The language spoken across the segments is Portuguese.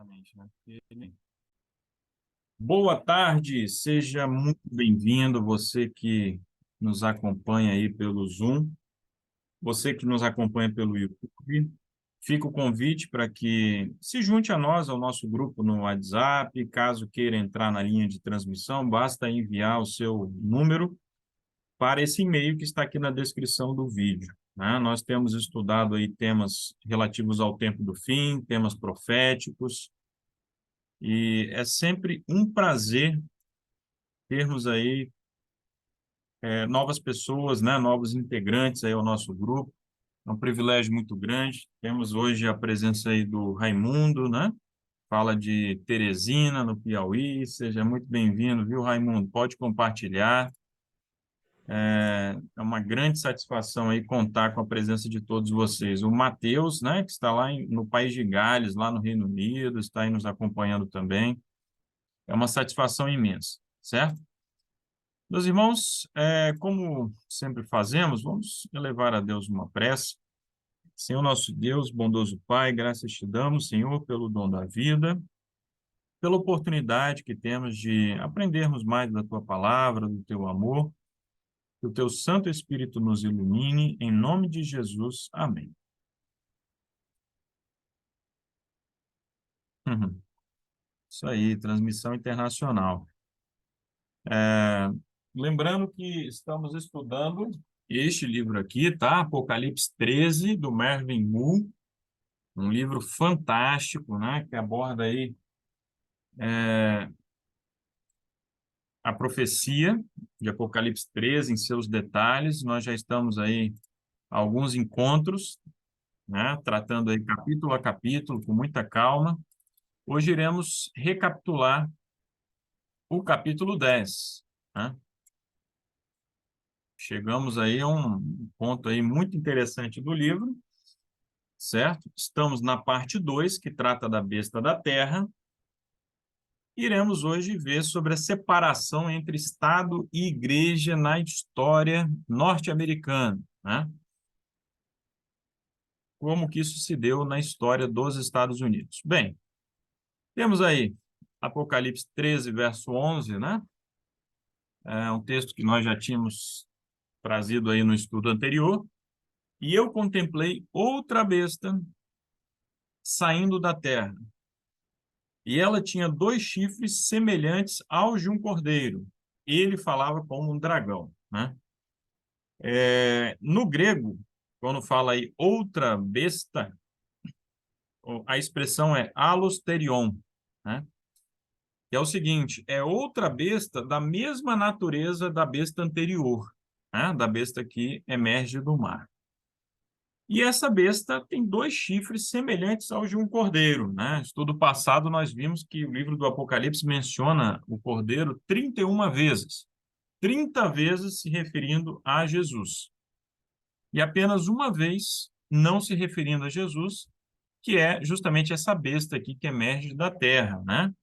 Exatamente, né? Boa tarde, seja muito bem-vindo, você que nos acompanha aí pelo Zoom, você que nos acompanha pelo YouTube. Fica o convite para que se junte a nós, ao nosso grupo no WhatsApp. Caso queira entrar na linha de transmissão, basta enviar o seu número para esse e-mail que está aqui na descrição do vídeo, né? Nós temos estudado aí temas relativos ao tempo do fim, temas proféticos. E é sempre um prazer termos aí novas pessoas, né, novos integrantes aí ao nosso grupo. É um privilégio muito grande. Temos hoje a presença aí do Raimundo, né? Fala de Teresina, no Piauí. Seja muito bem-vindo, viu, Raimundo? Pode compartilhar. É uma grande satisfação aí contar com a presença de todos vocês. O Matheus, né, que está lá no País de Gales, lá no Reino Unido, está aí nos acompanhando também. É uma satisfação imensa, certo? Meus irmãos, como sempre fazemos, vamos elevar a Deus uma prece. Senhor nosso Deus, bondoso Pai, graças te damos, Senhor, pelo dom da vida, pela oportunidade que temos de aprendermos mais da tua palavra, do teu amor, que o teu Santo Espírito nos ilumine, em nome de Jesus. Amém. Uhum. Isso aí, transmissão internacional. Lembrando que estamos estudando este livro aqui, tá? Apocalipse 13, do Mervyn Moore, um livro fantástico, né? Que aborda aí a profecia de Apocalipse 13 em seus detalhes. Nós já estamos aí há alguns encontros, né? Tratando aí capítulo a capítulo, com muita calma. Hoje iremos recapitular o capítulo 10, né? Chegamos aí a um ponto aí muito interessante do livro, certo? Estamos na parte 2, que trata da besta da terra. Iremos hoje ver sobre a separação entre Estado e Igreja na história norte-americana, né? Como que isso se deu na história dos Estados Unidos. Bem, temos aí Apocalipse 13, verso 11, né? É um texto que nós já tínhamos trazido aí no estudo anterior. E eu contemplei outra besta saindo da terra. E ela tinha dois chifres semelhantes aos de um cordeiro. Ele falava como um dragão, né? No grego, quando fala aí outra besta, a expressão é alosterion, né? Que é o seguinte, é outra besta da mesma natureza da besta anterior, né? Da besta que emerge do mar. E essa besta tem dois chifres semelhantes aos de um cordeiro, né? Estudo passado nós vimos que o livro do Apocalipse menciona o cordeiro 31 vezes, 30 vezes se referindo a Jesus. E apenas uma vez não se referindo a Jesus, que é justamente essa besta aqui que emerge da terra, né?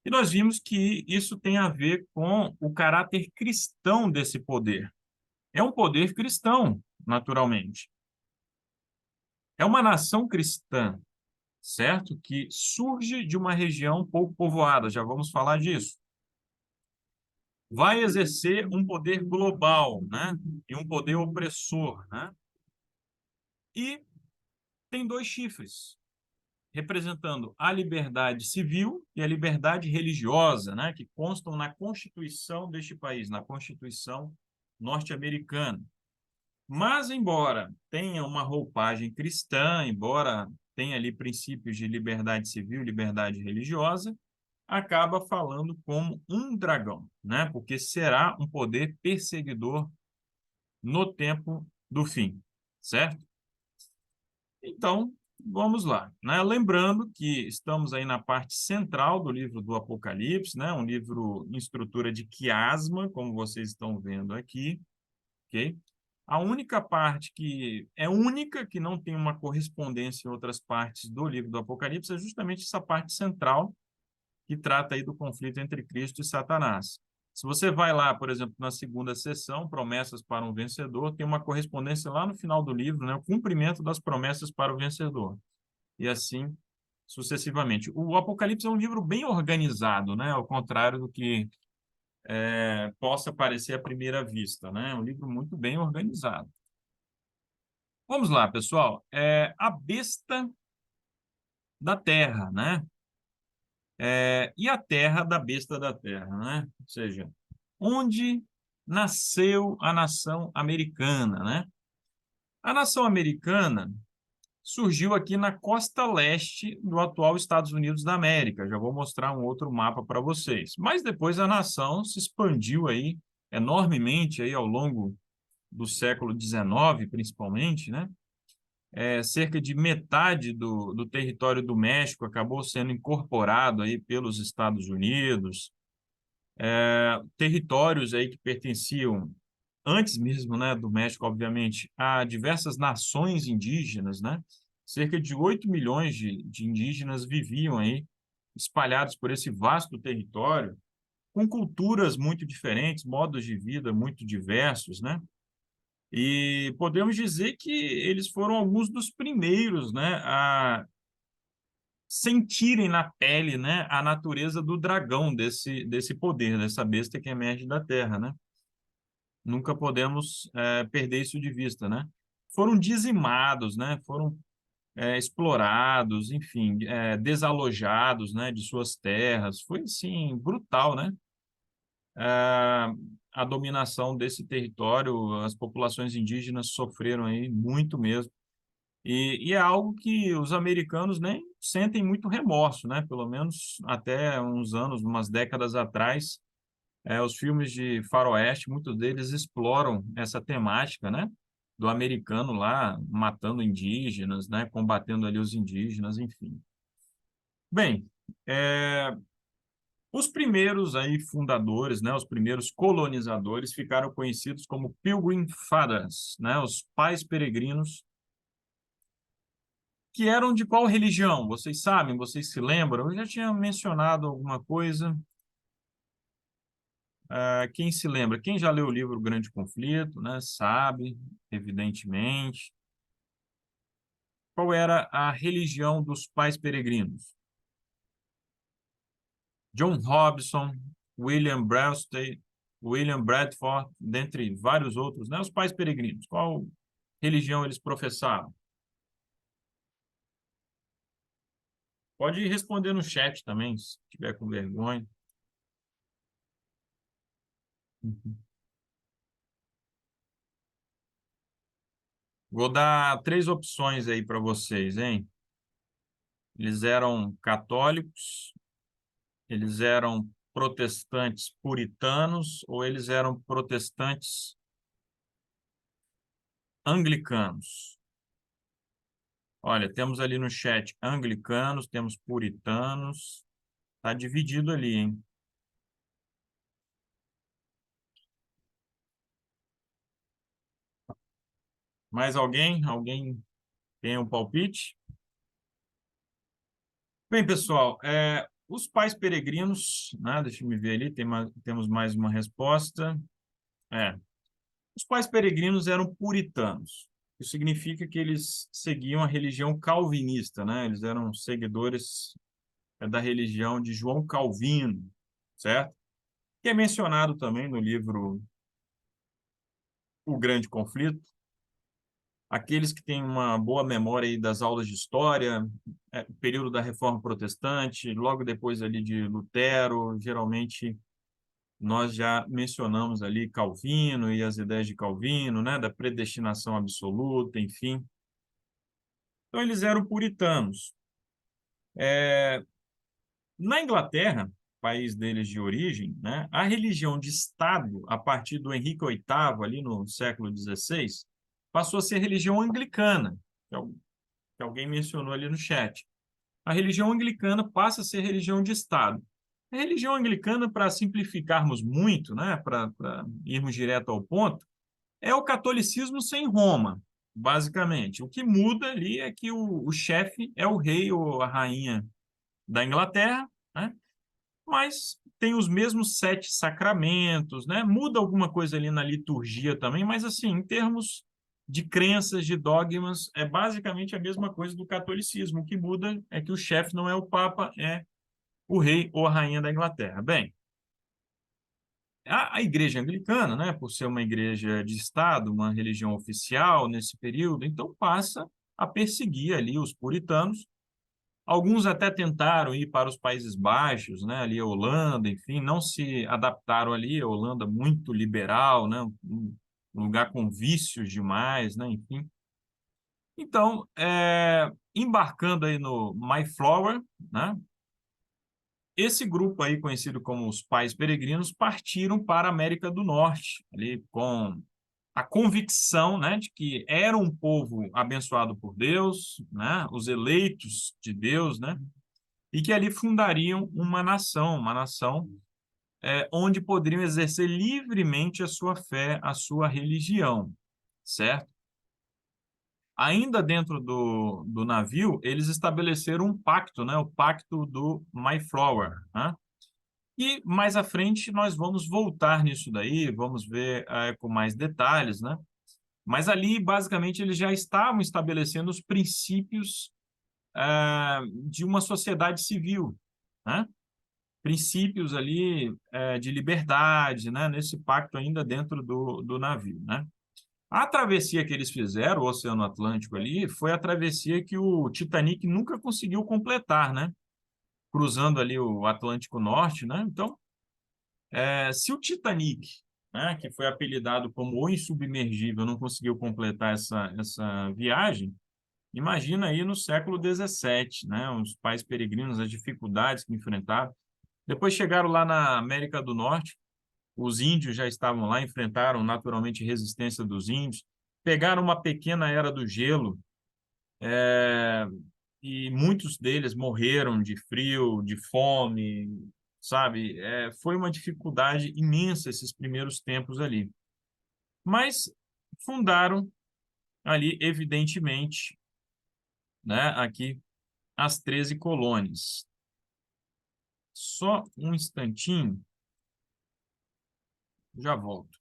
E nós vimos que isso tem a ver com o caráter cristão desse poder. É um poder cristão, naturalmente. É uma nação cristã, certo? Que surge de uma região pouco povoada, já vamos falar disso. Vai exercer um poder global, né? E um poder opressor, né? E tem dois chifres, representando a liberdade civil e a liberdade religiosa, né? Que constam na Constituição deste país, na Constituição norte-americana. Mas, embora tenha uma roupagem cristã, embora tenha ali princípios de liberdade civil, liberdade religiosa, acaba falando como um dragão, né? Porque será um poder perseguidor no tempo do fim, certo? Então, vamos lá, né? Lembrando que estamos aí na parte central do livro do Apocalipse, né? Um livro em estrutura de quiasma, como vocês estão vendo aqui, ok? A única parte que é única, que não tem uma correspondência em outras partes do livro do Apocalipse, é justamente essa parte central, que trata aí do conflito entre Cristo e Satanás. Se você vai lá, por exemplo, na segunda sessão, Promessas para um Vencedor, tem uma correspondência lá no final do livro, né? O cumprimento das promessas para o vencedor. E assim sucessivamente. O Apocalipse é um livro bem organizado, né? Ao contrário do que possa parecer à primeira vista, né? É um livro muito bem organizado. Vamos lá, pessoal. A besta da terra, né? E a terra da besta da terra, né? Ou seja, onde nasceu a nação americana, né? A nação americana surgiu aqui na costa leste do atual Estados Unidos da América. Já vou mostrar um outro mapa para vocês. Mas depois a nação se expandiu aí enormemente aí ao longo do século XIX, principalmente, né? Cerca de metade do território do México acabou sendo incorporado aí pelos Estados Unidos. Territórios aí que pertenciam antes mesmo, né, do México, obviamente, a diversas nações indígenas, né? Cerca de 8 milhões de indígenas viviam aí espalhados por esse vasto território, com culturas muito diferentes, modos de vida muito diversos, né? E podemos dizer que eles foram alguns dos primeiros, né, a sentirem na pele, né, a natureza do dragão, desse poder, dessa besta que emerge da terra, né? Nunca podemos perder isso de vista, né? Foram dizimados, né? Foram explorados, enfim, desalojados, né, de suas terras. Foi, assim, brutal, né? A dominação desse território, as populações indígenas sofreram aí muito mesmo. E é algo que os americanos nem sentem muito remorso, né? Pelo menos até uns anos, umas décadas atrás, os filmes de faroeste, muitos deles exploram essa temática, né? Do americano lá matando indígenas, né? Combatendo ali os indígenas, enfim. Bem, os primeiros aí fundadores, né? Os primeiros colonizadores ficaram conhecidos como Pilgrim Fathers, né? Os pais peregrinos, que eram de qual religião? Vocês sabem? Vocês se lembram? Eu já tinha mencionado alguma coisa. Quem se lembra? Quem já leu o livro Grande Conflito, né? Sabe, evidentemente. Qual era a religião dos pais peregrinos? John Hobson, William Bradford, William Bradford, dentre vários outros, né? Os pais peregrinos. Qual religião eles professavam? Pode responder no chat também, se tiver com vergonha. Vou dar três opções aí para vocês, hein? Eles eram católicos, eles eram protestantes puritanos ou eles eram protestantes anglicanos? Olha, temos ali no chat anglicanos, temos puritanos, tá dividido ali, hein? Mais alguém? Alguém tem um palpite? Bem, pessoal, os pais peregrinos, né? Deixa eu me ver ali, temos mais uma resposta. Os pais peregrinos eram puritanos. Isso significa que eles seguiam a religião calvinista, né? Eles eram seguidores da religião de João Calvino, certo? Que é mencionado também no livro O Grande Conflito. Aqueles que têm uma boa memória aí das aulas de história, período da Reforma Protestante, logo depois ali de Lutero, geralmente nós já mencionamos ali Calvino e as ideias de Calvino, né, da predestinação absoluta, enfim. Então, eles eram puritanos. Na Inglaterra, país deles de origem, né, a religião de Estado, a partir do Henrique VIII, ali no século XVI, passou a ser religião anglicana, que alguém mencionou ali no chat. A religião anglicana passa a ser religião de Estado. A religião anglicana, para simplificarmos muito, né, para irmos direto ao ponto, é o catolicismo sem Roma, basicamente. O que muda ali é que o chefe é o rei ou a rainha da Inglaterra, né? Mas tem os mesmos sete sacramentos, né? Muda alguma coisa ali na liturgia também, mas assim, em termos de crenças, de dogmas, é basicamente a mesma coisa do catolicismo. O que muda é que o chefe não é o Papa, é o rei ou a rainha da Inglaterra. Bem, a Igreja Anglicana, né, por ser uma igreja de Estado, uma religião oficial nesse período, então passa a perseguir ali os puritanos. Alguns até tentaram ir para os Países Baixos, né, ali a Holanda, enfim, não se adaptaram ali. A Holanda muito liberal, né, um lugar com vícios demais, né, enfim. Então, embarcando aí no Mayflower, né, esse grupo aí, conhecido como os Pais Peregrinos, partiram para a América do Norte, ali com a convicção, né, de que era um povo abençoado por Deus, né, os eleitos de Deus, né, e que ali fundariam uma nação onde poderiam exercer livremente a sua fé, a sua religião, certo? Ainda dentro do navio, eles estabeleceram um pacto, né, o Pacto do Mayflower, né? E mais à frente nós vamos voltar nisso daí, vamos ver com mais detalhes, né? Mas ali, basicamente, eles já estavam estabelecendo os princípios de uma sociedade civil, né? Princípios ali de liberdade, né? Nesse pacto ainda dentro do navio, né? A travessia que eles fizeram, o Oceano Atlântico ali, foi a travessia que o Titanic nunca conseguiu completar, né? Cruzando ali o Atlântico Norte, né? Então, se o Titanic, né, que foi apelidado como o insubmergível, não conseguiu completar essa viagem, imagina aí no século XVII, né? Os pais peregrinos, as dificuldades que enfrentaram. Depois chegaram lá na América do Norte, os índios já estavam lá, enfrentaram naturalmente resistência dos índios, pegaram uma pequena era do gelo, é, e muitos deles morreram de frio, de fome, sabe? Foi uma dificuldade imensa esses primeiros tempos ali. Mas fundaram ali, evidentemente, né, aqui as 13 colônias. Só um instantinho, já volto.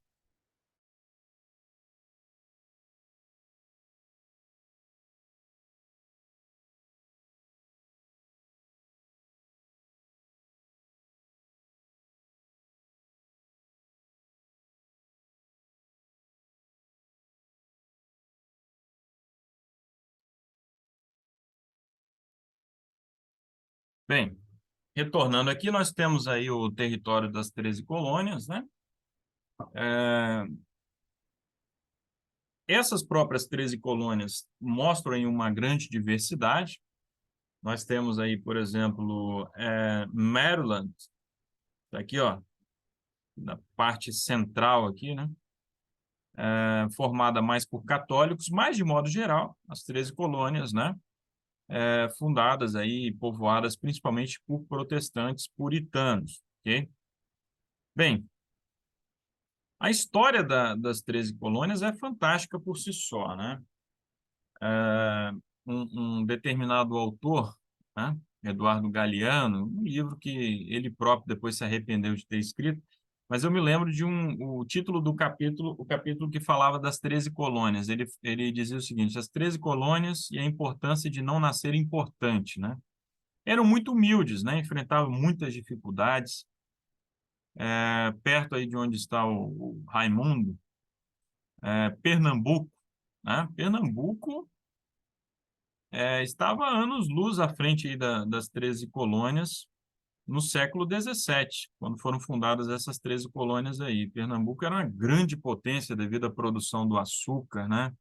Bem, retornando aqui, nós temos aí o território das 13 colônias, né? É, Essas próprias 13 colônias mostram aí uma grande diversidade. Nós temos aí, por exemplo, Maryland, tá aqui, ó, na parte central aqui, né? Formada mais por católicos, mas de modo geral, as 13 colônias, né? Fundadas aí, povoadas principalmente por protestantes puritanos, ok? Bem, a história das 13 colônias é fantástica por si só, né? É, um determinado autor, né, Eduardo Galeano, um livro que ele próprio depois se arrependeu de ter escrito, mas eu me lembro de o título do capítulo, o capítulo que falava das 13 colônias. Ele dizia o seguinte: as 13 colônias e a importância de não nascer importante, né? Eram muito humildes, né? Enfrentavam muitas dificuldades. Perto aí de onde está o Raimundo, Pernambuco, né? Pernambuco estava anos-luz à frente aí das 13 colônias no século XVII, quando foram fundadas essas 13 colônias aí. Pernambuco era uma grande potência devido à produção do açúcar, né?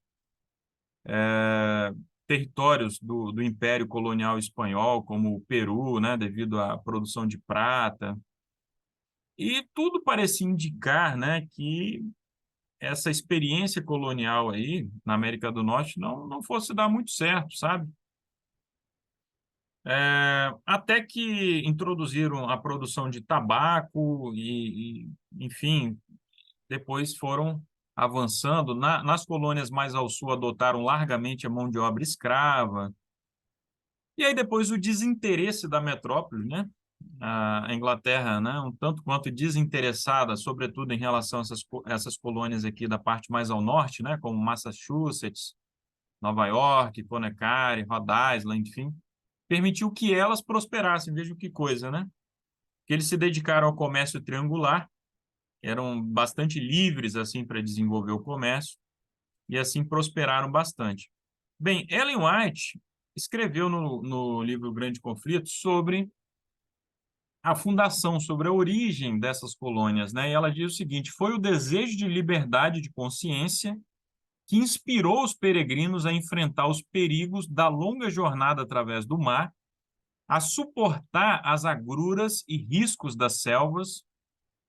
Territórios do Império Colonial Espanhol, como o Peru, né? Devido à produção de prata. E tudo parecia indicar, né, que essa experiência colonial aí na América do Norte não fosse dar muito certo, sabe? Até que introduziram a produção de tabaco enfim, depois foram avançando. Nas colônias mais ao sul, adotaram largamente a mão de obra escrava. E aí depois o desinteresse da metrópole, né? a Inglaterra, né, um tanto quanto desinteressada, sobretudo em relação a essas colônias aqui da parte mais ao norte, né, como Massachusetts, Nova York, Connecticut, Rhode Island, enfim, permitiu que elas prosperassem. Veja que coisa, né? Que eles se dedicaram ao comércio triangular, eram bastante livres assim para desenvolver o comércio e assim prosperaram bastante. Bem, Ellen White escreveu no livro Grande Conflito sobre a fundação, sobre a origem dessas colônias, né? E ela diz o seguinte: foi o desejo de liberdade de consciência que inspirou os peregrinos a enfrentar os perigos da longa jornada através do mar, a suportar as agruras e riscos das selvas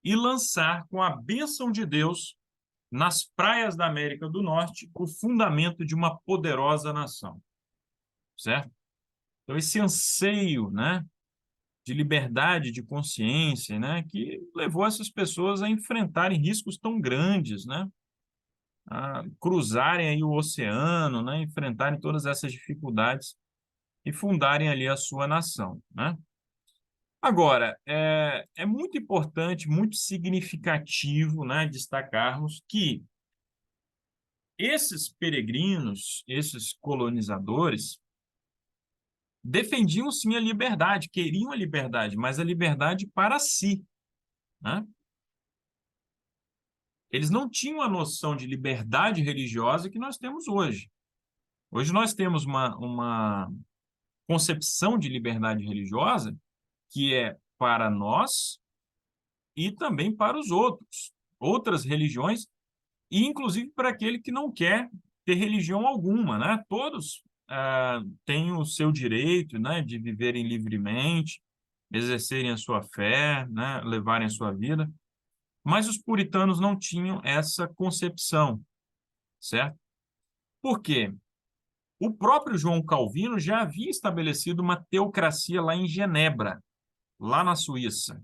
e lançar, com a bênção de Deus, nas praias da América do Norte, o fundamento de uma poderosa nação, certo? Então, esse anseio, né, de liberdade de consciência, né, que levou essas pessoas a enfrentarem riscos tão grandes, né, a cruzarem aí o oceano, né, enfrentarem todas essas dificuldades e fundarem ali a sua nação, né? Agora, é muito importante, muito significativo, né, destacarmos que esses peregrinos, esses colonizadores, defendiam sim a liberdade, queriam a liberdade, mas a liberdade para si, né? Eles não tinham a noção de liberdade religiosa que nós temos hoje. Hoje nós temos uma concepção de liberdade religiosa que é para nós e também para os outros, outras religiões, e inclusive para aquele que não quer ter religião alguma, né? Todos têm o seu direito, né, de viverem livremente, exercerem a sua fé, né, levarem a sua vida, mas os puritanos não tinham essa concepção, certo? Por quê? O próprio João Calvino já havia estabelecido uma teocracia lá em Genebra, lá na Suíça,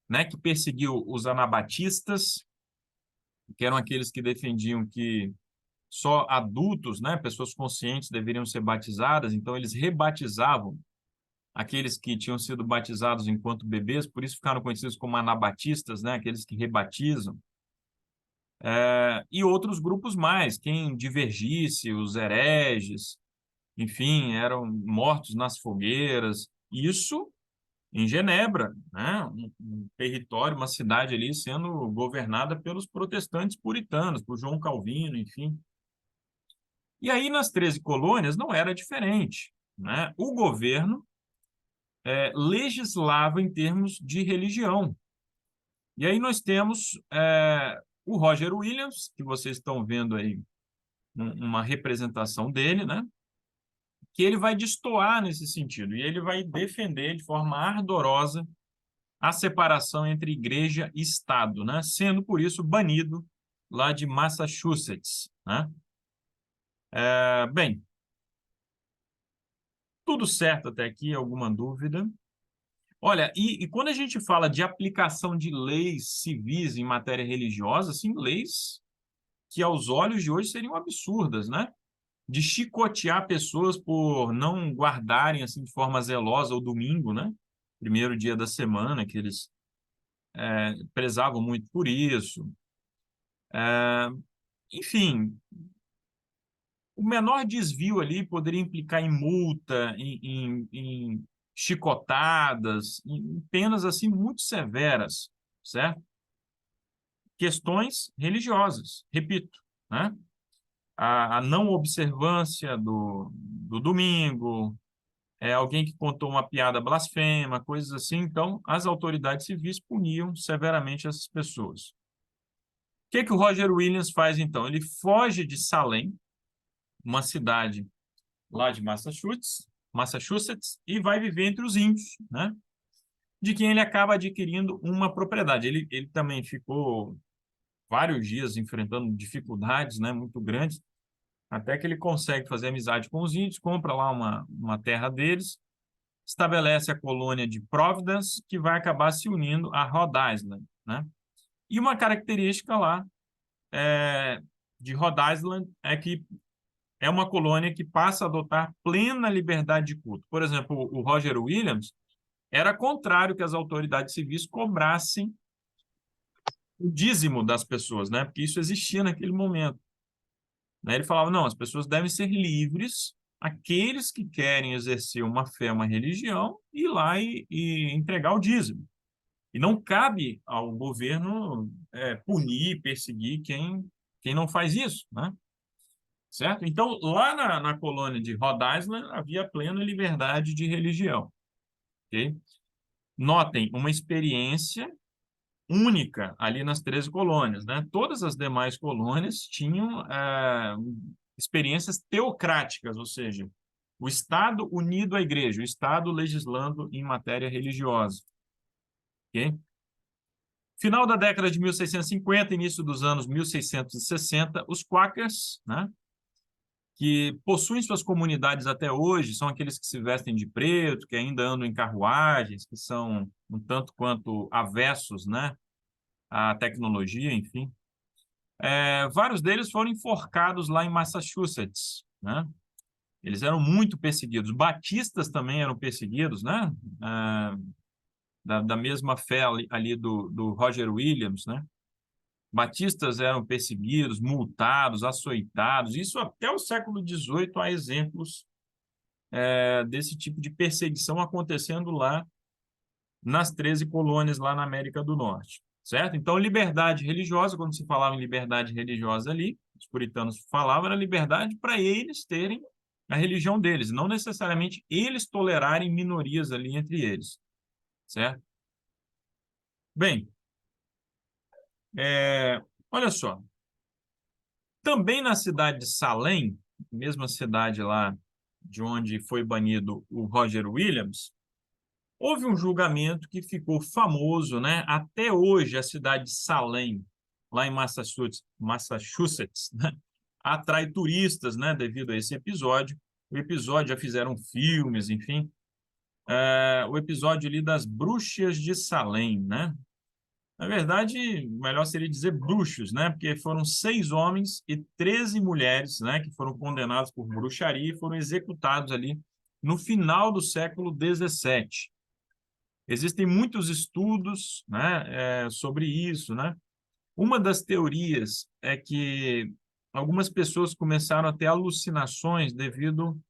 né, que perseguiu os anabatistas, que eram aqueles que defendiam que só adultos, né, pessoas conscientes deveriam ser batizadas, então eles rebatizavam aqueles que tinham sido batizados enquanto bebês, por isso ficaram conhecidos como anabatistas, né, aqueles que rebatizam. E outros grupos mais, quem divergisse, os hereges, enfim, eram mortos nas fogueiras. Isso em Genebra, né? Um território, uma cidade ali sendo governada pelos protestantes puritanos, por João Calvino, enfim. E aí nas 13 colônias não era diferente, né? O governo legislava em termos de religião. E aí nós temos o Roger Williams, que vocês estão vendo aí uma representação dele, né? Que ele vai destoar nesse sentido, e ele vai defender de forma ardorosa a separação entre igreja e Estado, né? Sendo, por isso, banido lá de Massachusetts, né? Bem, tudo certo até aqui, alguma dúvida? Olha, e quando a gente fala de aplicação de leis civis em matéria religiosa, assim, leis que aos olhos de hoje seriam absurdas, né? De chicotear pessoas por não guardarem assim de forma zelosa o domingo, né? Primeiro dia da semana, que eles prezavam muito por isso. Enfim, o menor desvio ali poderia implicar em multa, em chicotadas, em penas assim muito severas, certo? Questões religiosas, repito, né? A não observância do domingo, alguém que contou uma piada blasfema, coisas assim. Então, as autoridades civis puniam severamente essas pessoas. O que que o Roger Williams faz, então? Ele foge de Salem, uma cidade lá de Massachusetts, e vai viver entre os índios, né? De quem ele acaba adquirindo uma propriedade. Ele também ficou vários dias enfrentando dificuldades, né, muito grandes, até que ele consegue fazer amizade com os índios, compra lá uma terra deles, estabelece a colônia de Providence, que vai acabar se unindo a Rhode Island, né? E uma característica lá de Rhode Island é que é uma colônia que passa a adotar plena liberdade de culto. Por exemplo, o Roger Williams, era contrário que as autoridades civis cobrassem o dízimo das pessoas, né? Porque isso existia naquele momento, né? Ele falava, não, as pessoas devem ser livres, aqueles que querem exercer uma fé, uma religião, ir lá e entregar o dízimo. E não cabe ao governo punir, perseguir quem não faz isso, né? Certo? Então, lá na colônia de Rhode Island, havia plena liberdade de religião, ok? Notem, uma experiência única ali nas 13 colônias, né? Todas as demais colônias tinham experiências teocráticas, ou seja, o Estado unido à Igreja, o Estado legislando em matéria religiosa, ok? Final da década de 1650, início dos anos 1660, os Quakers, né, que possuem suas comunidades até hoje, são aqueles que se vestem de preto, que ainda andam em carruagens, que são um tanto quanto avessos, né, à tecnologia, enfim. Vários deles foram enforcados lá em Massachusetts, né? Eles eram muito perseguidos. Batistas também eram perseguidos, né? Da mesma fé ali do Roger Williams, né? Batistas eram perseguidos, multados, açoitados. Isso até o século XVIII há exemplos desse tipo de perseguição acontecendo lá nas 13 colônias lá na América do Norte, certo? Então, liberdade religiosa, quando se falava em liberdade religiosa ali, os puritanos falavam, era liberdade para eles terem a religião deles, não necessariamente eles tolerarem minorias ali entre eles, certo? Bem, olha só, também na cidade de Salem, mesma cidade lá de onde foi banido o Roger Williams, houve um julgamento que ficou famoso, né? Até hoje, a cidade de Salem, lá em Massachusetts, né? Atrai turistas, né? Devido a esse episódio. O episódio já fizeram filmes, enfim. O episódio ali das bruxas de Salem, né? Na verdade, melhor seria dizer bruxos, né? Porque foram 6 homens e 13 mulheres, né? Que foram condenados por bruxaria e foram executados ali no final do século XVII. Existem muitos estudos, né, sobre isso, né? Uma das teorias é que algumas pessoas começaram a ter alucinações devido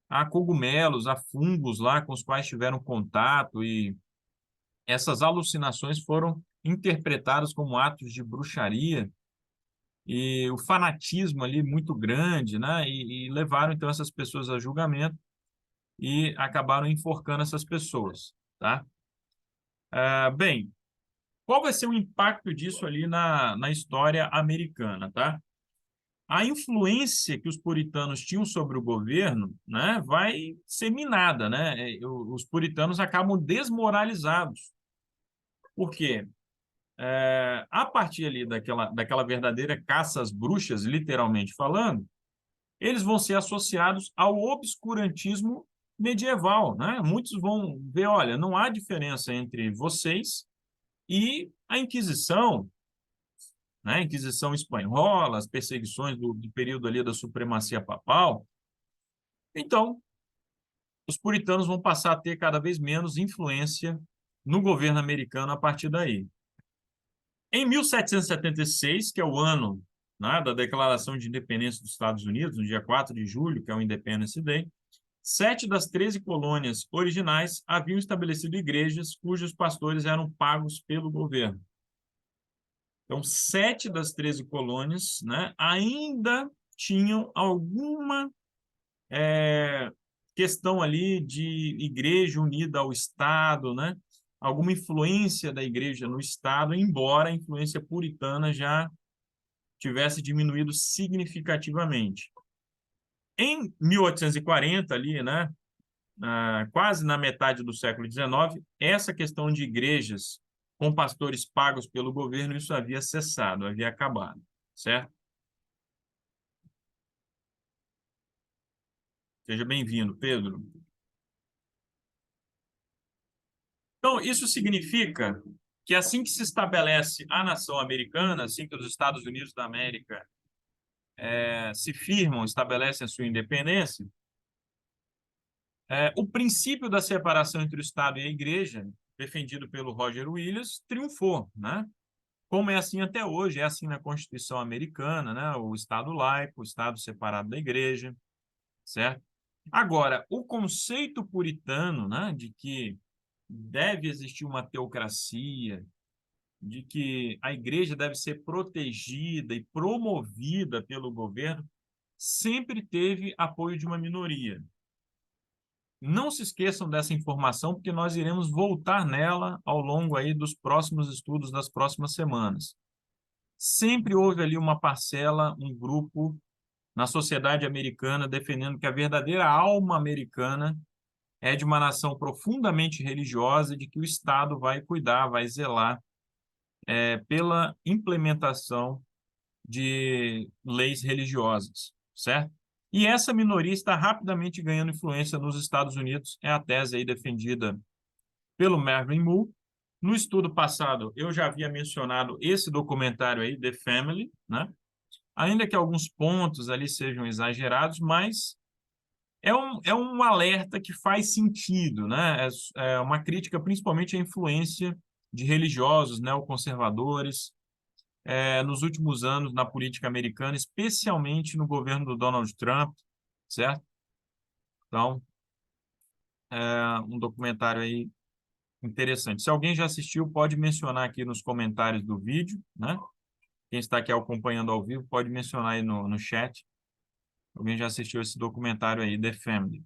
a cogumelos, a fungos lá com os quais tiveram contato e essas alucinações foram interpretadas como atos de bruxaria e o fanatismo ali muito grande, né? E levaram então essas pessoas a julgamento e acabaram enforcando essas pessoas, tá? Bem, qual vai ser o impacto disso ali na história americana, tá? A influência que os puritanos tinham sobre o governo, né, vai ser minada, né? Os puritanos acabam desmoralizados. Por quê? A partir ali daquela verdadeira caça às bruxas, literalmente falando, eles vão ser associados ao obscurantismo medieval, né? Muitos vão ver, olha, não há diferença entre vocês e a Inquisição, né? A Inquisição espanhola, as perseguições do período ali da supremacia papal. Então, os puritanos vão passar a ter cada vez menos influência no governo americano a partir daí. Em 1776, que é o ano, né, da Declaração de Independência dos Estados Unidos, no dia 4 de julho, que é o Independence Day, 7 das 13 colônias originais haviam estabelecido igrejas cujos pastores eram pagos pelo governo. Então, 7 das 13 colônias, né, ainda tinham alguma questão ali de igreja unida ao Estado, né? Alguma influência da igreja no Estado, embora a influência puritana já tivesse diminuído significativamente. Em 1840, ali, né, quase na metade do século XIX, essa questão de igrejas com pastores pagos pelo governo, isso havia cessado, havia acabado, certo? Seja bem-vindo, Pedro. Então, isso significa que assim que se estabelece a nação americana, assim que os Estados Unidos da América se firmam, estabelecem a sua independência, O princípio da separação entre o Estado e a Igreja, defendido pelo Roger Williams, triunfou, né? Como é assim até hoje, é assim na Constituição americana, né? O Estado laico, o Estado separado da Igreja, certo? Agora, o conceito puritano, né, de que deve existir uma teocracia, de que a Igreja deve ser protegida e promovida pelo governo, sempre teve apoio de uma minoria. Não se esqueçam dessa informação, porque nós iremos voltar nela ao longo aí dos próximos estudos das próximas semanas. Sempre houve ali uma parcela, um grupo na sociedade americana defendendo que a verdadeira alma americana é de uma nação profundamente religiosa e de que o Estado vai cuidar, vai zelar pela implementação de leis religiosas, certo? E essa minoria está rapidamente ganhando influência nos Estados Unidos, é a tese aí defendida pelo Marvin Moore. No estudo passado, eu já havia mencionado esse documentário aí, The Family, né? Ainda que alguns pontos ali sejam exagerados, mas é um alerta que faz sentido, né? É uma crítica principalmente à influência de religiosos neoconservadores nos últimos anos na política americana, especialmente no governo do Donald Trump, certo? Então, um documentário aí interessante. Se alguém já assistiu, pode mencionar aqui nos comentários do vídeo, né? Quem está aqui acompanhando ao vivo pode mencionar aí no chat. Alguém já assistiu esse documentário aí, The Family.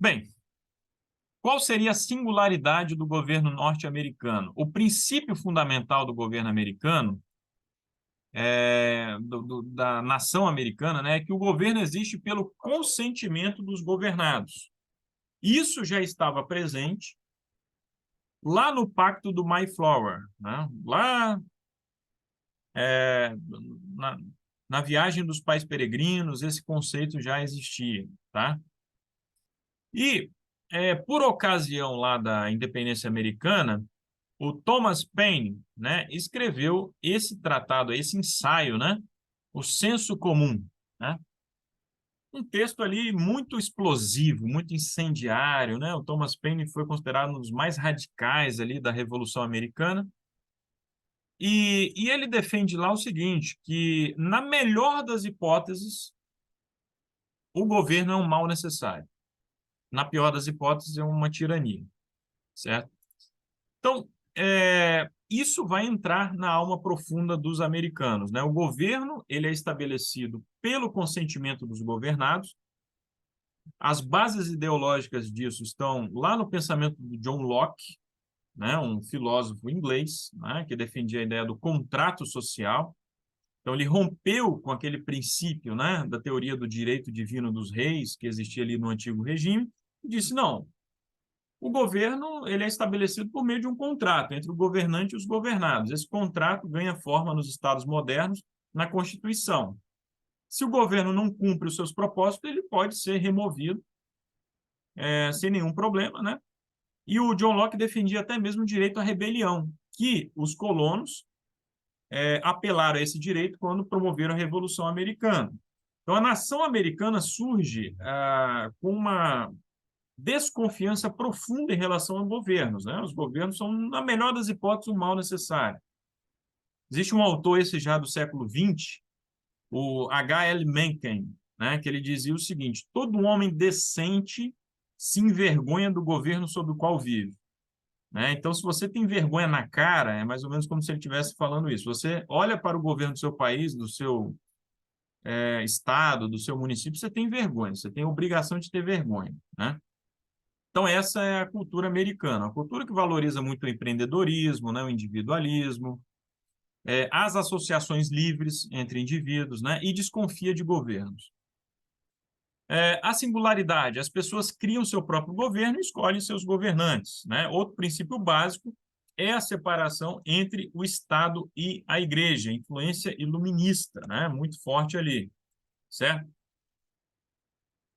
Bem, qual seria a singularidade do governo norte-americano? O princípio fundamental do governo americano, da nação americana, né, é que o governo existe pelo consentimento dos governados. Isso já estava presente lá no Pacto do Mayflower, né? Lá na, na viagem dos pais peregrinos, esse conceito já existia, tá? E, por ocasião lá da independência americana, o Thomas Paine, né, escreveu esse tratado, esse ensaio, né, o Senso Comum, né? Um texto ali muito explosivo, muito incendiário, né? O Thomas Paine foi considerado um dos mais radicais ali da Revolução Americana. E ele defende lá o seguinte, que na melhor das hipóteses, o governo é um mal necessário. Na pior das hipóteses, é uma tirania, certo? Então, isso vai entrar na alma profunda dos americanos, né? O governo ele é estabelecido pelo consentimento dos governados. As bases ideológicas disso estão lá no pensamento de John Locke, né? Um filósofo inglês, né? Que defendia a ideia do contrato social. Então, ele rompeu com aquele princípio, né? Da teoria do direito divino dos reis, que existia ali no antigo regime, e disse, não, o governo ele é estabelecido por meio de um contrato entre o governante e os governados. Esse contrato ganha forma nos estados modernos na Constituição. Se o governo não cumpre os seus propósitos, ele pode ser removido sem nenhum problema, né? E o John Locke defendia até mesmo o direito à rebelião, que os colonos apelaram a esse direito quando promoveram a Revolução Americana. Então, a nação americana surge com uma desconfiança profunda em relação a governos, né? Os governos são, na melhor das hipóteses, um mal necessário. Existe um autor, esse já do século XX, o H.L. Mencken, né? Que ele dizia o seguinte, todo homem decente se envergonha do governo sob o qual vive. Né? Então, se você tem vergonha na cara, é mais ou menos como se ele estivesse falando isso. Você olha para o governo do seu país, do seu estado, do seu município, você tem vergonha, você tem obrigação de ter vergonha, né? Então, essa é a cultura americana, a cultura que valoriza muito o empreendedorismo, né, o individualismo, as associações livres entre indivíduos, né, e desconfia de governos. A singularidade, as pessoas criam seu próprio governo e escolhem seus governantes, né? Outro princípio básico é a separação entre o Estado e a Igreja, influência iluminista, né? Muito forte ali, certo?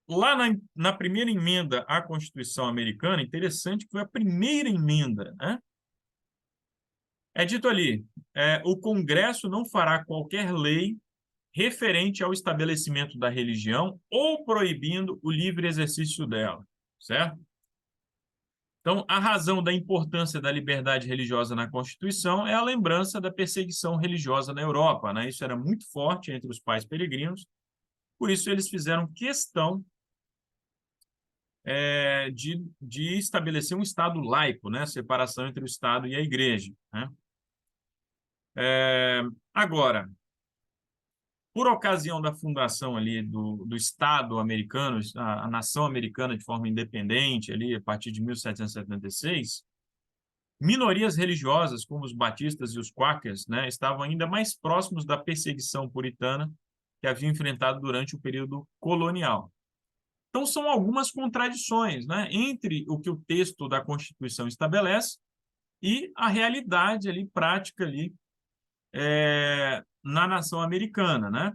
Lá na primeira emenda à Constituição Americana, interessante que foi a primeira emenda, né? É dito ali, o Congresso não fará qualquer lei referente ao estabelecimento da religião ou proibindo o livre exercício dela, certo? Então, a razão da importância da liberdade religiosa na Constituição é a lembrança da perseguição religiosa na Europa, né? Isso era muito forte entre os pais peregrinos, por isso eles fizeram questão de estabelecer um Estado laico, né? Separação entre o Estado e a Igreja, né? Agora, por ocasião da fundação ali do Estado americano, a nação americana de forma independente, ali a partir de 1776, minorias religiosas, como os batistas e os quakers, né, estavam ainda mais próximos da perseguição puritana que haviam enfrentado durante o período colonial. Então, são algumas contradições, né, entre o que o texto da Constituição estabelece e a realidade ali, prática ali, na nação americana, né?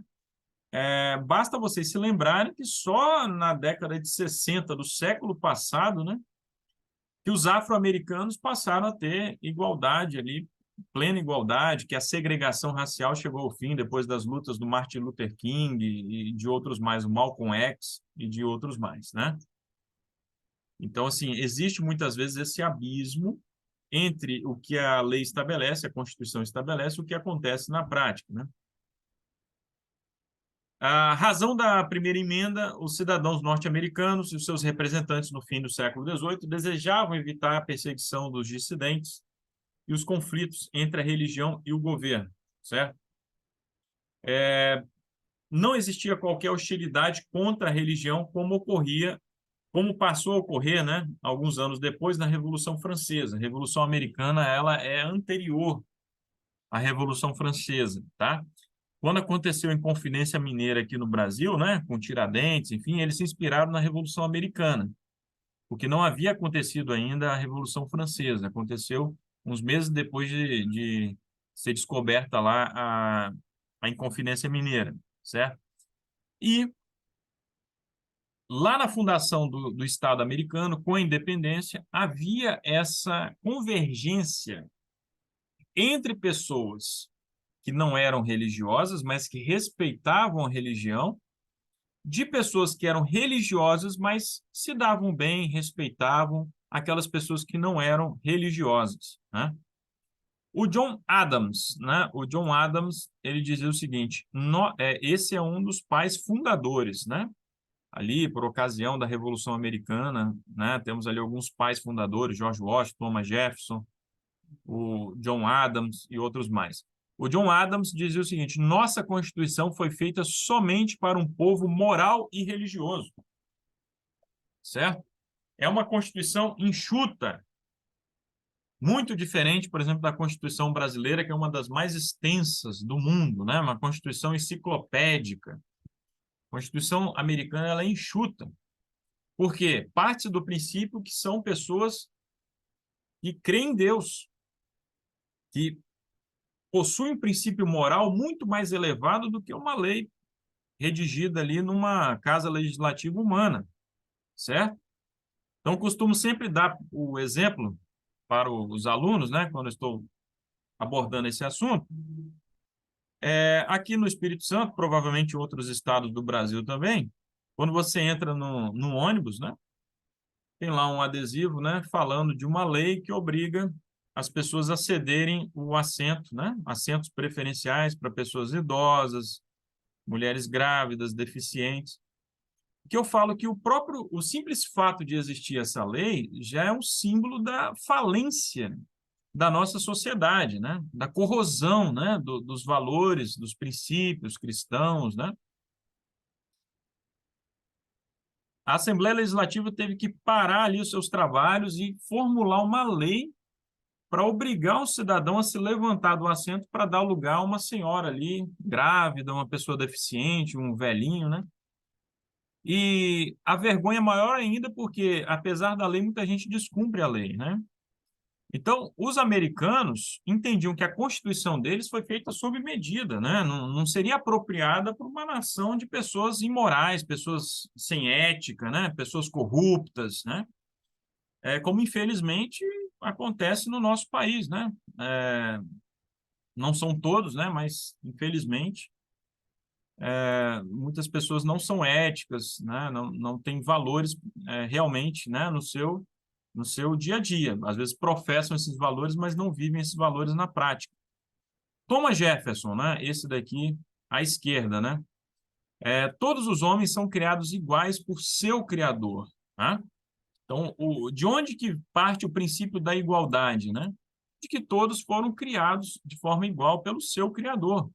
Basta vocês se lembrarem que só na década de 60 do século passado, né, que os afro-americanos passaram a ter igualdade ali, plena igualdade, que a segregação racial chegou ao fim depois das lutas do Martin Luther King e de outros mais, o Malcolm X e de outros mais, né? Então, assim, existe muitas vezes esse abismo entre o que a lei estabelece, a Constituição estabelece, e o que acontece na prática, né? A razão da primeira emenda, os cidadãos norte-americanos e os seus representantes no fim do século XVIII desejavam evitar a perseguição dos dissidentes e os conflitos entre a religião e o governo, certo? Não existia qualquer hostilidade contra a religião como passou a ocorrer, né, alguns anos depois na Revolução Francesa. A Revolução Americana, ela é anterior à Revolução Francesa, tá? Quando aconteceu a Inconfidência Mineira aqui no Brasil, né, com Tiradentes, enfim, eles se inspiraram na Revolução Americana, porque não havia acontecido ainda a Revolução Francesa. Aconteceu uns meses depois de ser descoberta lá a Inconfidência Mineira, certo? E lá na fundação do Estado americano, com a independência, havia essa convergência entre pessoas que não eram religiosas, mas que respeitavam a religião, de pessoas que eram religiosas, mas se davam bem, respeitavam aquelas pessoas que não eram religiosas, né? O John Adams, né? O John Adams, ele dizia o seguinte: esse é um dos pais fundadores, né? Ali, por ocasião da Revolução Americana, né? Temos ali alguns pais fundadores: George Washington, Thomas Jefferson, o John Adams e outros mais. O John Adams dizia o seguinte: nossa Constituição foi feita somente para um povo moral e religioso, certo? É uma Constituição enxuta, muito diferente, por exemplo, da Constituição brasileira, que é uma das mais extensas do mundo, né? Uma Constituição enciclopédica. A Constituição americana, ela é enxuta. Por quê? Parte do princípio que são pessoas que creem em Deus, que possuem um princípio moral muito mais elevado do que uma lei redigida ali numa casa legislativa humana, certo? Então, costumo sempre dar o exemplo para os alunos, né, quando eu estou abordando esse assunto. Aqui no Espírito Santo, provavelmente em outros estados do Brasil também, quando você entra no ônibus, né, tem lá um adesivo, né, falando de uma lei que obriga as pessoas a cederem o assento, né, assentos preferenciais para pessoas idosas, mulheres grávidas, deficientes. Que eu falo que o simples fato de existir essa lei já é um símbolo da falência da nossa sociedade, né? Da corrosão, né? Dos valores, dos princípios cristãos, né? A Assembleia Legislativa teve que parar ali os seus trabalhos e formular uma lei para obrigar o cidadão a se levantar do assento para dar lugar a uma senhora ali, grávida, uma pessoa deficiente, um velhinho, né? E a vergonha é maior ainda porque, apesar da lei, muita gente descumpre a lei, né? Então, os americanos entendiam que a Constituição deles foi feita sob medida, né? Não seria apropriada por uma nação de pessoas imorais, pessoas sem ética, né? Pessoas corruptas, né? Como, infelizmente, acontece no nosso país, né? Não são todos, né? Mas, infelizmente, muitas pessoas não são éticas, né? Não têm valores realmente, né? No seu dia a dia. Às vezes professam esses valores, mas não vivem esses valores na prática. Thomas Jefferson, né? Esse daqui à esquerda, né? Todos os homens são criados iguais por seu Criador, né? Então, de onde que parte o princípio da igualdade, né? De que todos foram criados de forma igual pelo seu Criador.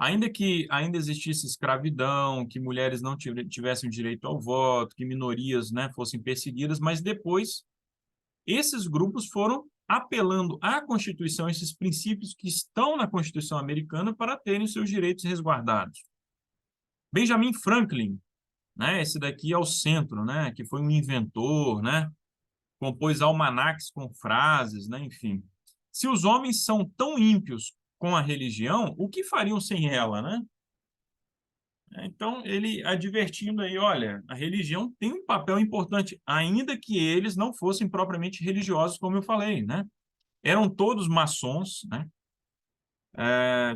Ainda existisse escravidão, que mulheres não tivessem direito ao voto, que minorias, né, fossem perseguidas, mas depois esses grupos foram apelando à Constituição, esses princípios que estão na Constituição americana para terem seus direitos resguardados. Benjamin Franklin, né, esse daqui é o centro, né, que foi um inventor, né, compôs almanaques com frases, né, enfim. Se os homens são tão ímpios com a religião, o que fariam sem ela, né? Então, ele advertindo aí, olha, a religião tem um papel importante, ainda que eles não fossem propriamente religiosos, como eu falei, né? Eram todos maçons, né?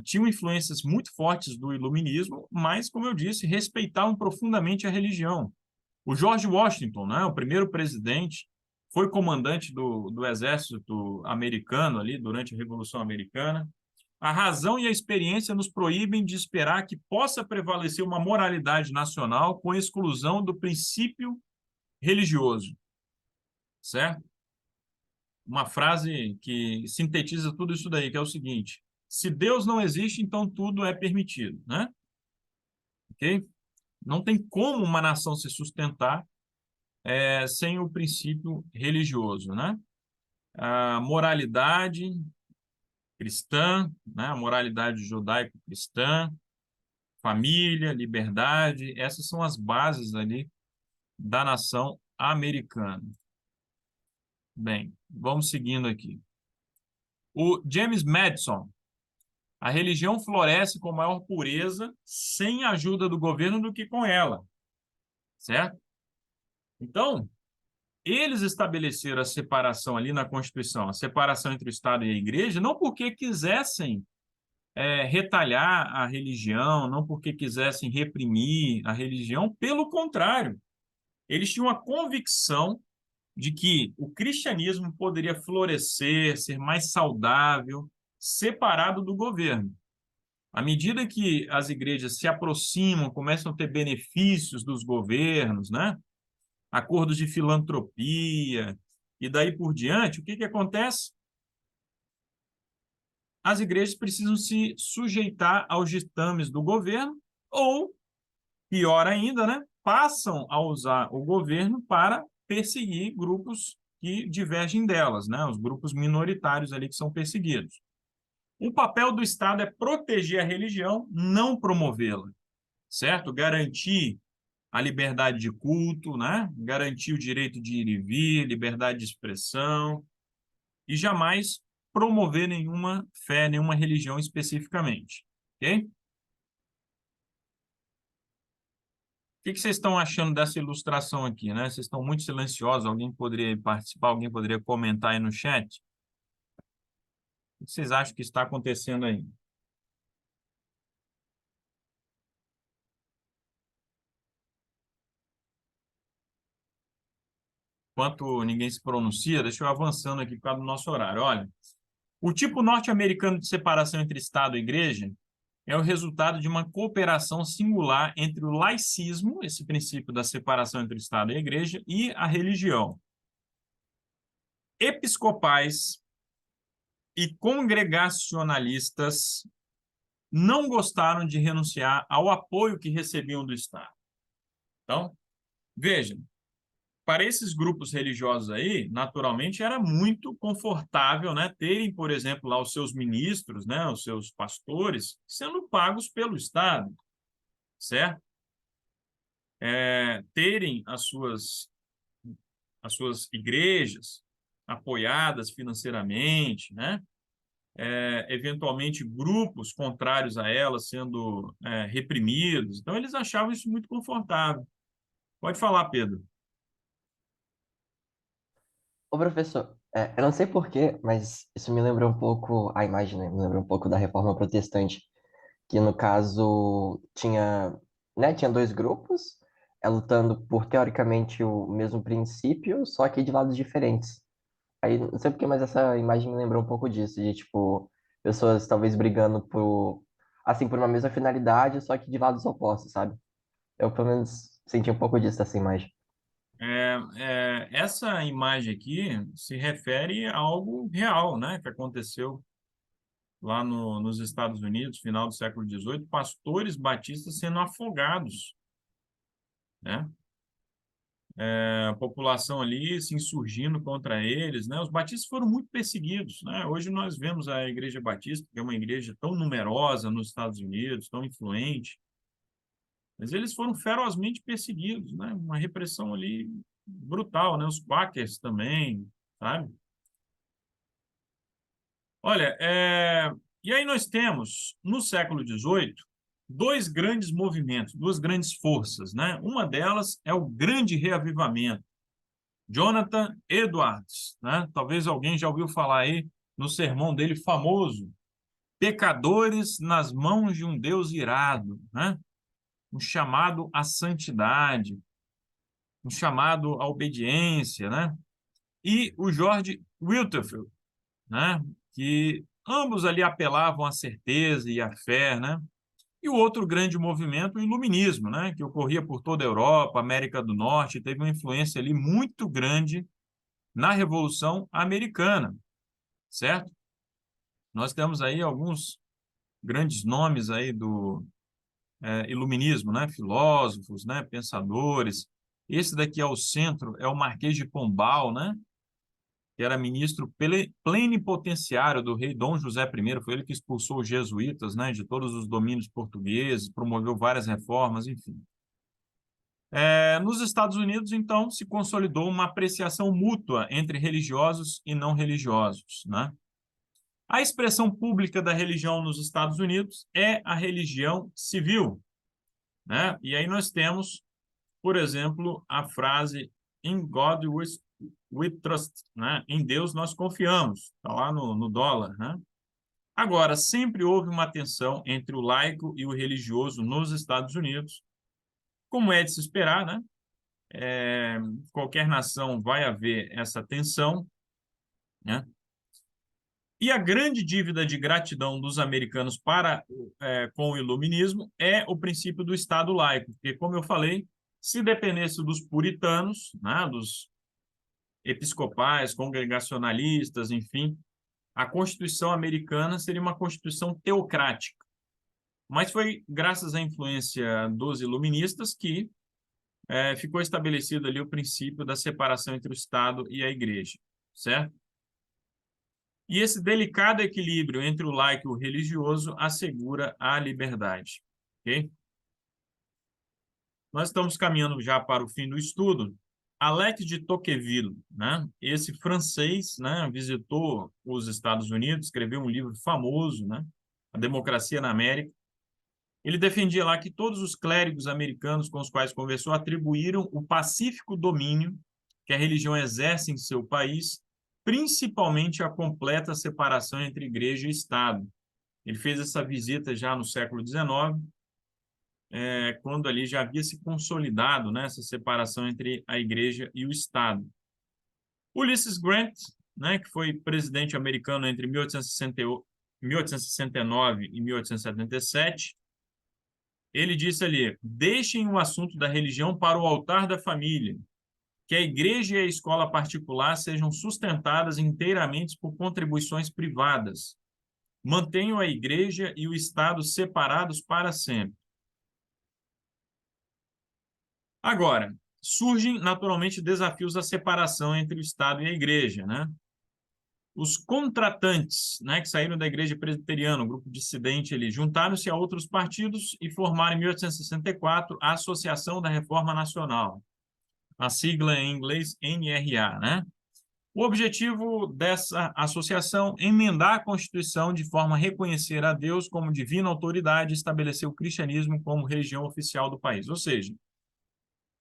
Tinham influências muito fortes do iluminismo, mas, como eu disse, respeitavam profundamente a religião. O George Washington, né, o primeiro presidente, foi comandante do exército americano ali durante a Revolução Americana. A razão e a experiência nos proíbem de esperar que possa prevalecer uma moralidade nacional com exclusão do princípio religioso, certo? Uma frase que sintetiza tudo isso daí, que é o seguinte: se Deus não existe, então tudo é permitido, né? Ok? Não tem como uma nação se sustentar sem o princípio religioso, né? A moralidade cristã, né? A moralidade judaico-cristã, família, liberdade, essas são as bases ali da nação americana. Bem, vamos seguindo aqui. O James Madison, a religião floresce com maior pureza sem a ajuda do governo do que com ela, certo? Então, eles estabeleceram a separação ali na Constituição, a separação entre o Estado e a Igreja, não porque quisessem retalhar a religião, não porque quisessem reprimir a religião, pelo contrário, eles tinham a convicção de que o cristianismo poderia florescer, ser mais saudável, separado do governo. À medida que as igrejas se aproximam, começam a ter benefícios dos governos, né? Acordos de filantropia e daí por diante, o que que acontece? As igrejas precisam se sujeitar aos ditames do governo ou, pior ainda, né? Passam a usar o governo para perseguir grupos que divergem delas, né? Os grupos minoritários ali que são perseguidos. O papel do Estado é proteger a religião, não promovê-la, certo? Garantir a liberdade de culto, né? Garantir o direito de ir e vir, liberdade de expressão e jamais promover nenhuma fé, nenhuma religião especificamente, ok? O que vocês estão achando dessa ilustração aqui, né? Vocês estão muito silenciosos, alguém poderia participar, alguém poderia comentar aí no chat? O que vocês acham que está acontecendo aí? Enquanto ninguém se pronuncia, deixa eu avançando aqui por causa do nosso horário. Olha, o tipo norte-americano de separação entre Estado e Igreja é o resultado de uma cooperação singular entre o laicismo, esse princípio da separação entre o Estado e a Igreja, e a religião. Episcopais e congregacionalistas não gostaram de renunciar ao apoio que recebiam do Estado. Então, vejam, para esses grupos religiosos aí, naturalmente era muito confortável, né, terem, por exemplo, lá os seus ministros, né, os seus pastores, sendo pagos pelo Estado, certo? Terem as suas igrejas apoiadas financeiramente, né? Eventualmente grupos contrários a elas sendo reprimidos. Então, eles achavam isso muito confortável. Pode falar, Pedro. Ô, professor, eu não sei por quê, mas isso me lembrou um pouco a imagem, né? Me lembrou um pouco da Reforma Protestante, que no caso tinha, né, tinha dois grupos, lutando por teoricamente o mesmo princípio, só que de lados diferentes. Aí, não sei porque, mas essa imagem me lembrou um pouco disso, de tipo, pessoas talvez brigando por, assim, por uma mesma finalidade, só que de lados opostos, sabe? Eu, pelo menos, senti um pouco disso dessa imagem. Essa imagem aqui se refere a algo real, né, que aconteceu lá nos Estados Unidos, final do século XVIII, pastores batistas sendo afogados, né? A população ali se insurgindo contra eles, né? Os batistas foram muito perseguidos, né? Hoje nós vemos a Igreja Batista, que é uma igreja tão numerosa nos Estados Unidos, tão influente, mas eles foram ferozmente perseguidos, né? Uma repressão ali brutal, né? Os Quakers também, sabe? Olha, e aí nós temos, no século XVIII, dois grandes movimentos, duas grandes forças, né? Uma delas é o Grande Reavivamento. Jonathan Edwards, né? Talvez alguém já ouviu falar aí no sermão dele famoso, Pecadores nas mãos de um Deus irado, né? Um chamado à santidade, um chamado à obediência, né? E o George Whitefield, né? Que ambos ali apelavam à certeza e à fé, né? E o outro grande movimento, o iluminismo, né? Que ocorria por toda a Europa, América do Norte, teve uma influência ali muito grande na Revolução Americana, certo? Nós temos aí alguns grandes nomes aí do iluminismo, né? Filósofos, né? Pensadores. Esse daqui ao centro é o Marquês de Pombal, né? Que era ministro plenipotenciário do rei Dom José I. Foi ele que expulsou os jesuítas, né? De todos os domínios portugueses, promoveu várias reformas, enfim. Nos Estados Unidos, então, se consolidou uma apreciação mútua entre religiosos e não religiosos, né? A expressão pública da religião nos Estados Unidos é a religião civil, né? E aí nós temos, por exemplo, a frase "In God we trust", né? Em Deus nós confiamos, está lá no dólar, né? Agora, sempre houve uma tensão entre o laico e o religioso nos Estados Unidos, como é de se esperar, né? Qualquer nação vai haver essa tensão, né? E a grande dívida de gratidão dos americanos com o iluminismo é o princípio do Estado laico, porque, como eu falei, se dependesse dos puritanos, né, dos episcopais, congregacionalistas, enfim, a Constituição americana seria uma Constituição teocrática. Mas foi graças à influência dos iluministas que ficou estabelecido ali o princípio da separação entre o Estado e a Igreja, certo? E esse delicado equilíbrio entre o laico e o religioso assegura a liberdade. Ok? Nós estamos caminhando já para o fim do estudo. Alex de Tocqueville, né? Esse francês, né, visitou os Estados Unidos, escreveu um livro famoso, né, A Democracia na América. Ele defendia lá que todos os clérigos americanos com os quais conversou atribuíram o pacífico domínio que a religião exerce em seu país, principalmente a completa separação entre igreja e Estado. Ele fez essa visita já no século XIX, quando ali já havia se consolidado, né, essa separação entre a igreja e o Estado. Ulysses Grant, né, que foi presidente americano entre 1869 e 1877, ele disse ali: deixem o assunto da religião para o altar da família, que a igreja e a escola particular sejam sustentadas inteiramente por contribuições privadas. Mantenham a igreja e o Estado separados para sempre. Agora, surgem naturalmente desafios da separação entre o Estado e a igreja, né? Os contratantes, né, que saíram da igreja presbiteriana, um grupo dissidente ali, juntaram-se a outros partidos e formaram em 1864 a Associação da Reforma Nacional, a sigla em inglês NRA, né? O objetivo dessa associação é emendar a Constituição de forma a reconhecer a Deus como divina autoridade e estabelecer o cristianismo como religião oficial do país. Ou seja,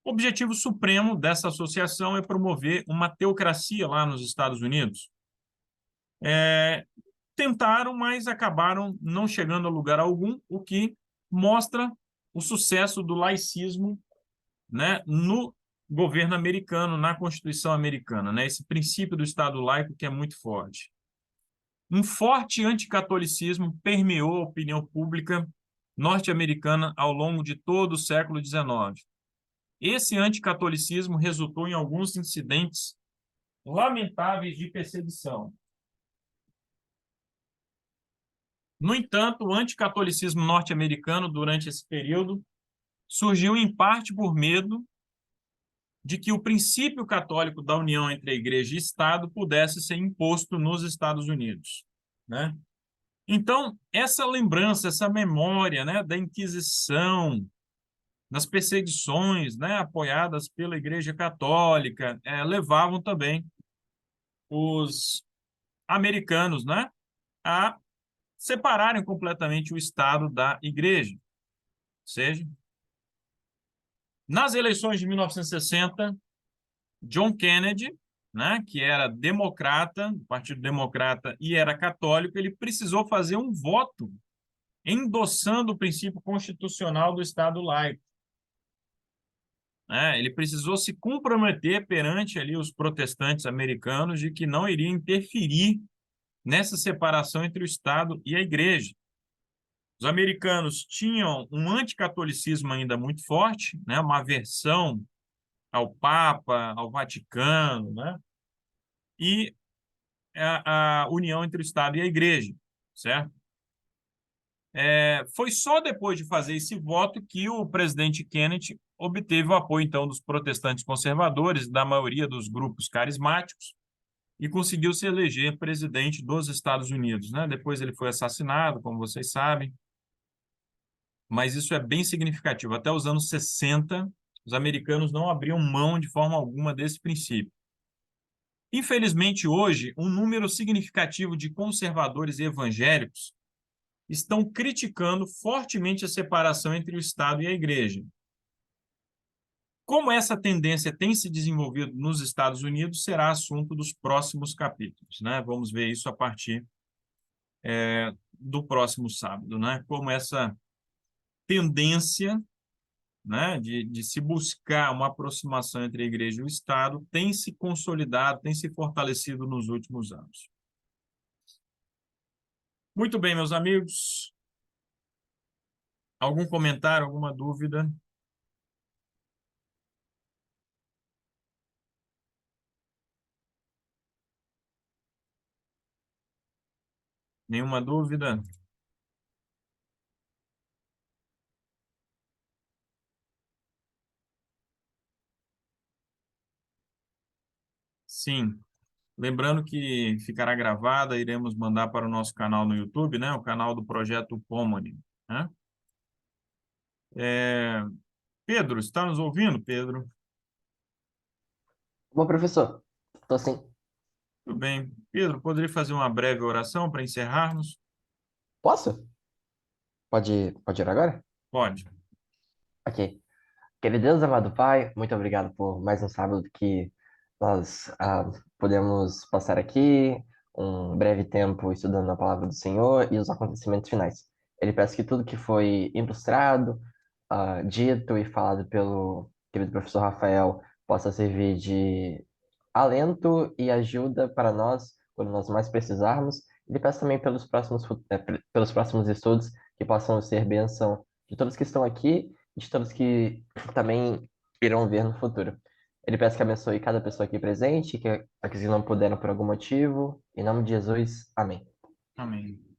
o objetivo supremo dessa associação é promover uma teocracia lá nos Estados Unidos. tentaram, mas acabaram não chegando a lugar algum, o que mostra o sucesso do laicismo, né, no governo americano, na Constituição americana, né, esse princípio do Estado laico que é muito forte. Um forte anticatolicismo permeou a opinião pública norte-americana ao longo de todo o século XIX. Esse anticatolicismo resultou em alguns incidentes lamentáveis de perseguição. No entanto, o anticatolicismo norte-americano, durante esse período, surgiu em parte por medo de que o princípio católico da união entre a Igreja e Estado pudesse ser imposto nos Estados Unidos, né? Então, essa lembrança, essa memória, né, da Inquisição, das perseguições, né, apoiadas pela Igreja Católica, levavam também os americanos, né, a separarem completamente o Estado da Igreja. Ou seja, nas eleições de 1960, John Kennedy, né, que era democrata, do Partido Democrata, e era católico, ele precisou fazer um voto endossando o princípio constitucional do Estado laico. Ele precisou se comprometer perante ali os protestantes americanos de que não iria interferir nessa separação entre o Estado e a Igreja. Os americanos tinham um anticatolicismo ainda muito forte, né, uma aversão ao Papa, ao Vaticano, né, e a união entre o Estado e a Igreja, certo? Foi só depois de fazer esse voto que o presidente Kennedy obteve o apoio, então, dos protestantes conservadores, da maioria dos grupos carismáticos, e conseguiu se eleger presidente dos Estados Unidos, né? Depois ele foi assassinado, como vocês sabem, mas isso é bem significativo. Até os anos 60, os americanos não abriam mão de forma alguma desse princípio. Infelizmente, hoje, um número significativo de conservadores e evangélicos estão criticando fortemente a separação entre o Estado e a Igreja. Como essa tendência tem se desenvolvido nos Estados Unidos, será assunto dos próximos capítulos, né? Vamos ver isso a partir do próximo sábado, né? Como essa tendência, né, de se buscar uma aproximação entre a Igreja e o Estado tem se consolidado, tem se fortalecido nos últimos anos. Muito bem, meus amigos. Algum comentário, alguma dúvida? Nenhuma dúvida? Sim. Lembrando que ficará gravada, iremos mandar para o nosso canal no YouTube, né? O canal do Projeto Pomone, né? Pedro, está nos ouvindo, Pedro? Bom, professor, tô sim. Tudo bem. Pedro, poderia fazer uma breve oração para encerrarmos? Posso? Pode ir agora? Pode. Ok. Querido Deus, amado Pai, muito obrigado por mais um sábado que nós podemos passar aqui um breve tempo estudando a palavra do Senhor e os acontecimentos finais. Ele peço que tudo que foi ilustrado, dito e falado pelo querido professor Rafael possa servir de alento e ajuda para nós quando nós mais precisarmos. Ele peço também pelos próximos estudos que possam ser bênção de todos que estão aqui e de todos que também irão ver no futuro. Ele peço que abençoe cada pessoa aqui presente, que aqueles que não puderam por algum motivo. Em nome de Jesus, amém. Amém.